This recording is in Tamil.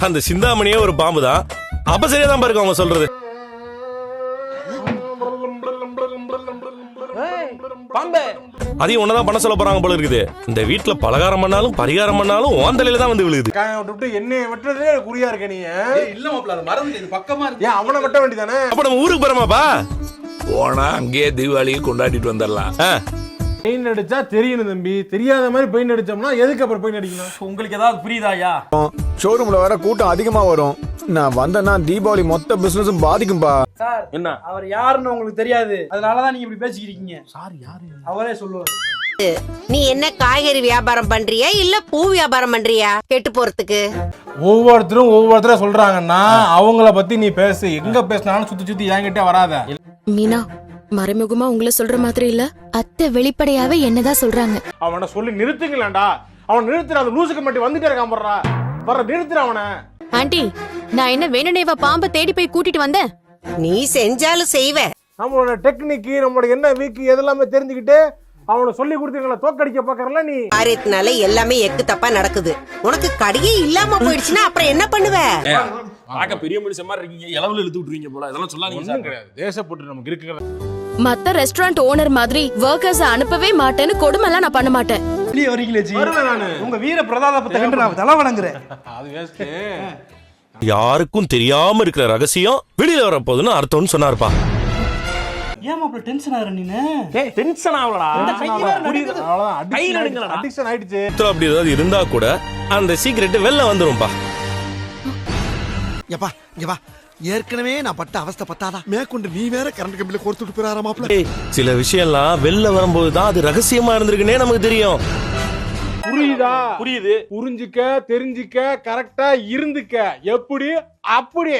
அந்த சிந்தாமணியே ஒரு பாம்பு தான். அப்ப சரியா தான் பாருங்க அவங்க சொல்றது. அதையும் ஒன்னதான் பண்ண சொல்ல போறாங்க போல இருக்குது. இந்த வீட்டுல பலகாரம் பண்ணாலும் பரிகாரம் பண்ணாலும் ஓந்தலையில தான் வந்து விழுகுது. என்னைய வெட்டுறதே குறியா இருக்க நீ. இல்ல மாப்ள அது மறந்து இது பக்கமா இருக்கு. ஏன் அவனை வெட்ட வேண்டியதானே? அப்ப நம்ம ஊருக்கு போறோமாப்பா? போனா அங்கேயே தீபாவளியை கொண்டாடிட்டு வந்துடலாம். பெயிண்ட் அடிச்சா தெரியணும் தம்பி. தெரியாத மாதிரி பெயிண்ட் அடிச்சோம்னா எதுக்கு அப்புறம் பெயிண்ட் அடிக்கணும்? உங்களுக்கு ஏதாவது புரியுதாயா? ஷோரூம்ல வர கூட்டம் அதிகமா வரும். நான் வந்தேன்னா தீபாவளி மொத்த பிசினஸும் பாதிக்கும்பா. சார் என்ன அவர் யாருன்னு உங்களுக்கு தெரியாது, அதனாலதான் நீங்க இப்படி பேசிக்கிறீங்க. சார் யாரு? அவரே சொல்லுவாரு. நீ என்ன காய்கறி வியாபாரம் பண்றியா இல்ல பூ வியாபாரம் பண்றியா கெட்டு போறதுக்கு? ஒவ்வொருத்தரும் சொல்றாங்கன்னா அவங்கள பத்தி நீ பேசு. எங்க பேசினாலும் சுத்தி சுத்தி என்கிட்ட வராத. மீனா, மறைமுகமா உங்களை சொல்ற மாதிரி இல்ல, அத்தை வெளிப்படையாவே என்னதான் சொல்றாங்க. அவனை சொல்லி நிறுத்துங்களேன்டா. அவன் நிறுத்துற அந்த லூசுக்கு மட்டும் வந்துட்டே இருக்கான். போடுறா வர நிறுத்துற அவனை. ஆண்டி, நான் என்ன வேணுனேவா பாம்பை தேடி போய் கூட்டிட்டு வந்தேன்? நீ செஞ்சாலும் செய்வ. நம்மளோட டெக்னிக், நம்மளோட என்ன வீக் இதெல்லாமே தெரிஞ்சுக்கிட்டு அவனை சொல்லி கொடுத்தீங்களா தோக்கடிக்க பாக்கறல நீ. காரியத்தினால எல்லாமே எக்கு தப்பா நடக்குது. உனக்கு கடையே இல்லாம போயிடுச்சுன்னா அப்புறம் என்ன பண்ணுவ? பார்க்க பெரிய மனுஷன் மாதிரி இருக்கீங்க, இளவுல இழுத்து விட்டுருவீங்க போல. இதெல்லாம் சொல்லாதீங்க சார். கிடையாது, தேசப்பட்டு நமக்கு இருக்குங்க. மத்த ரெஸ்டாரண்ட் ஓனர் மாதிரி ஒர்க்கர்ஸ் அனுப்பவே மாட்டேன்னு கொடுமைலாம் நான் பண்ண மாட்டேன். வெளியே வரீங்களே ஜி. வருவேன் நானு. உங்க வீர பிரதாபத்தை கண்டு நான் தலை வணங்குறேன். அது வேஸ்ட். யாருக்கும் தெரியாம இருக்கிற ரகசியம் வெளியில வர போகுதுன்னு அர்த்தம்னு சொன்னாருப்பா. ஏன் மாப்ள டென்ஷன் ஆகுற நீனு? டென்ஷன் ஆவலடா. புரியுது. அவ்வளவுதான். கையில எடுங்கடா. அடிக்ஷன் ஆயிடுச்சு. அப்படி ஏதாவது இருந்தா கூட அந்த சீக்ரெட் வெளில வந்துரும்பா. எப்பா இங்க வா. ஏற்கனவே நான் பட்ட அவஸ்தை பத்தாதா மேற்கொண்டு நீ வேற கரண்ட் கம்பியில கோர்த்துட்டு போறாராமாப்ல. சில விஷயம்லாம் வெளில வரும்போது தான் அது ரகசியமா இருந்திருக்குன்னே நமக்கு தெரியும். புரியுதா? புரியுது. புரிஞ்சுக்க, தெரிஞ்சுக்க, கரெக்டா இருந்துக்க. எப்படி? அப்படி